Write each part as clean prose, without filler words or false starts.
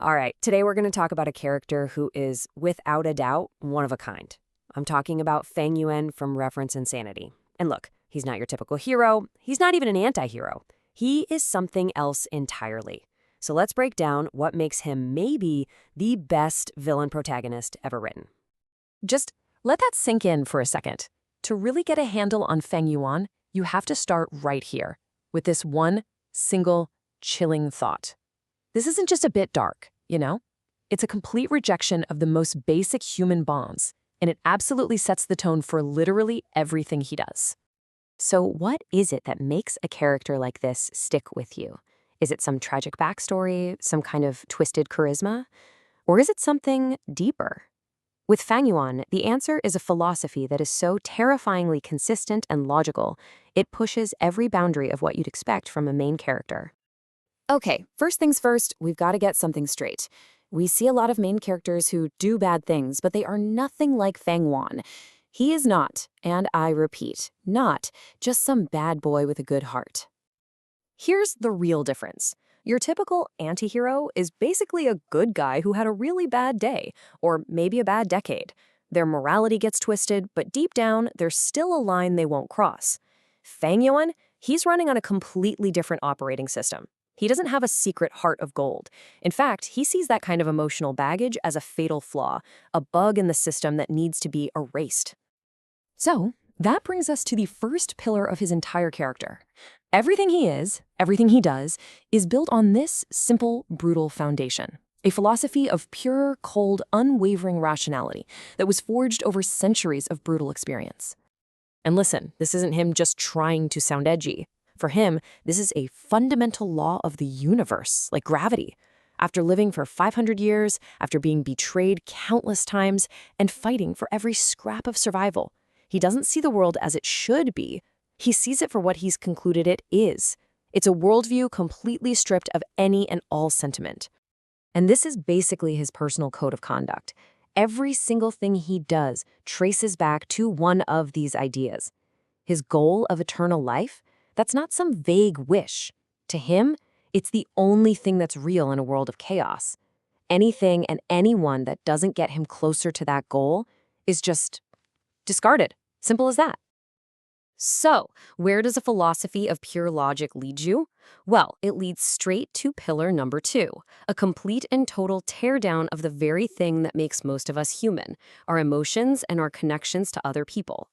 All right, today we're going to talk about a character who is, without a doubt, one of a kind. I'm talking about Fang Yuan from Reverend Insanity. And look, he's not your typical hero. He's not even an anti-hero. He is something else entirely. So let's break down what makes him maybe the best villain protagonist ever written. Just let that sink in for a second. To really get a handle on Fang Yuan, you have to start right here, with this one single chilling thought. This isn't just a bit dark, you know? It's a complete rejection of the most basic human bonds, and it absolutely sets the tone for literally everything he does. So what is it that makes a character like this stick with you? Is it some tragic backstory, some kind of twisted charisma? Or is it something deeper? With Fang Yuan, the answer is a philosophy that is so terrifyingly consistent and logical, it pushes every boundary of what you'd expect from a main character. Okay, first things first, we've got to get something straight. We see a lot of main characters who do bad things, but they are nothing like Fang Yuan. He is not, and I repeat, not just some bad boy with a good heart. Here's the real difference. Your typical antihero is basically a good guy who had a really bad day, or maybe a bad decade. Their morality gets twisted, but deep down, there's still a line they won't cross. Fang Yuan, he's running on a completely different operating system. He doesn't have a secret heart of gold. In fact, he sees that kind of emotional baggage as a fatal flaw, a bug in the system that needs to be erased. So, that brings us to the first pillar of his entire character. Everything he is, everything he does, is built on this simple, brutal foundation. A philosophy of pure, cold, unwavering rationality that was forged over centuries of brutal experience. And listen, this isn't him just trying to sound edgy. For him, this is a fundamental law of the universe, like gravity. After living for 500 years, after being betrayed countless times, and fighting for every scrap of survival, he doesn't see the world as it should be. He sees it for what he's concluded it is. It's a worldview completely stripped of any and all sentiment. And this is basically his personal code of conduct. Every single thing he does traces back to one of these ideas. His goal of eternal life? That's not some vague wish. To him, it's the only thing that's real in a world of chaos. Anything and anyone that doesn't get him closer to that goal is just discarded. Simple as that. So, where does a philosophy of pure logic lead you? Well, it leads straight to pillar number 2, a complete and total teardown of the very thing that makes most of us human, our emotions and our connections to other people.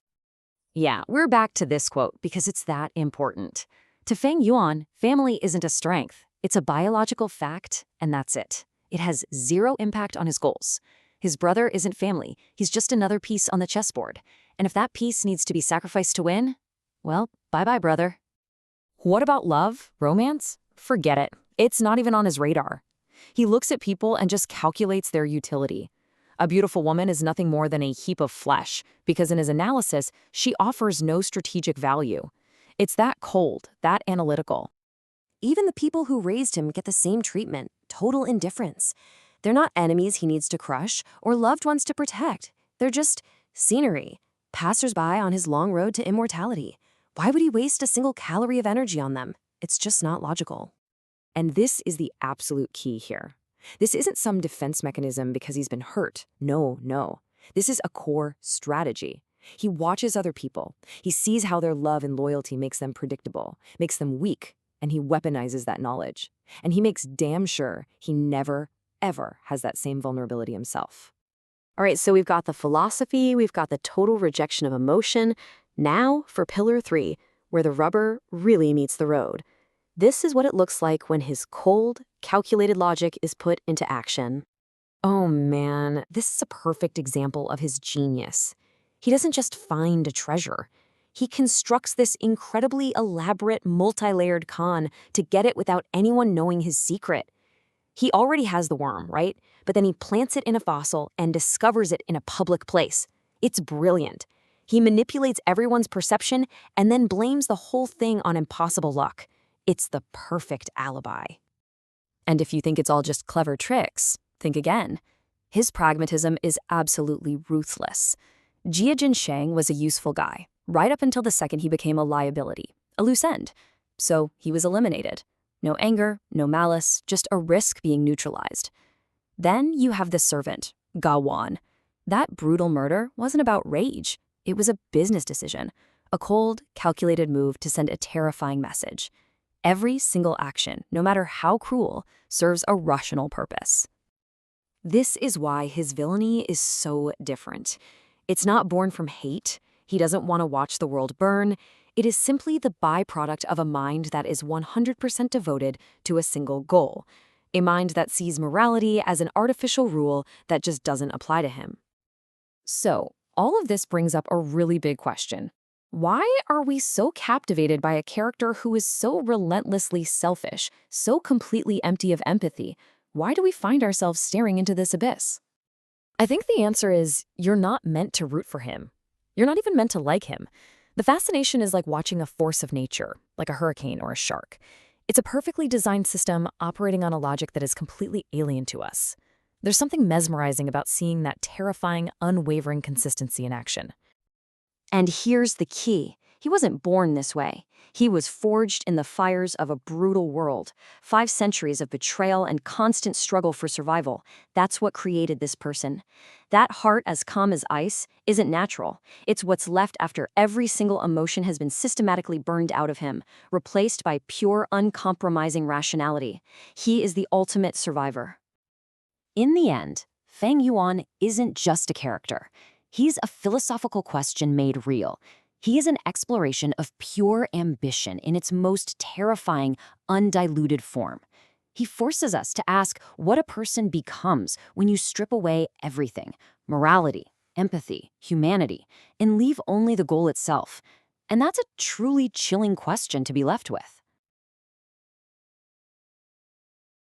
Yeah, we're back to this quote because it's that important. To Fang Yuan, family isn't a strength. It's a biological fact, and that's it. It has zero impact on his goals. His brother isn't family. He's just another piece on the chessboard. And if that piece needs to be sacrificed to win, well, bye-bye, brother. What about love? Romance? Forget it. It's not even on his radar. He looks at people and just calculates their utility. A beautiful woman is nothing more than a heap of flesh, because in his analysis, she offers no strategic value. It's that cold, that analytical. Even the people who raised him get the same treatment, total indifference. They're not enemies he needs to crush or loved ones to protect. They're just scenery, passersby on his long road to immortality. Why would he waste a single calorie of energy on them? It's just not logical. And this is the absolute key here. This isn't some defense mechanism because he's been hurt. No. This is a core strategy. He watches other people. He sees how their love and loyalty makes them predictable, makes them weak, and he weaponizes that knowledge. And he makes damn sure he never, ever has that same vulnerability himself. All right, so we've got the philosophy, we've got the total rejection of emotion. Now for pillar 3, where the rubber really meets the road. This is what it looks like when his cold, calculated logic is put into action. Oh man, this is a perfect example of his genius. He doesn't just find a treasure. He constructs this incredibly elaborate, multi-layered con to get it without anyone knowing his secret. He already has the worm, right? But then he plants it in a fossil and discovers it in a public place. It's brilliant. He manipulates everyone's perception and then blames the whole thing on impossible luck. It's the perfect alibi. And if you think it's all just clever tricks, think again. His pragmatism is absolutely ruthless. Jia Jinsheng was a useful guy, right up until the second he became a liability, a loose end. So he was eliminated. No anger, no malice, just a risk being neutralized. Then you have the servant, Gawan. That brutal murder wasn't about rage. It was a business decision, a cold, calculated move to send a terrifying message. Every single action, no matter how cruel, serves a rational purpose. This is why his villainy is so different. It's not born from hate. He doesn't want to watch the world burn. It is simply the byproduct of a mind that is 100% devoted to a single goal, a mind that sees morality as an artificial rule that just doesn't apply to him. So, all of this brings up a really big question. Why are we so captivated by a character who is so relentlessly selfish, so completely empty of empathy? Why do we find ourselves staring into this abyss? I think the answer is you're not meant to root for him. You're not even meant to like him. The fascination is like watching a force of nature, like a hurricane or a shark. It's a perfectly designed system operating on a logic that is completely alien to us. There's something mesmerizing about seeing that terrifying, unwavering consistency in action. And here's the key. He wasn't born this way. He was forged in the fires of a brutal world. 5 centuries of betrayal and constant struggle for survival. That's what created this person. That heart as calm as ice isn't natural. It's what's left after every single emotion has been systematically burned out of him, replaced by pure, uncompromising rationality. He is the ultimate survivor. In the end, Fang Yuan isn't just a character. He's a philosophical question made real. He is an exploration of pure ambition in its most terrifying, undiluted form. He forces us to ask what a person becomes when you strip away everything: morality, empathy, humanity, and leave only the goal itself. And that's a truly chilling question to be left with.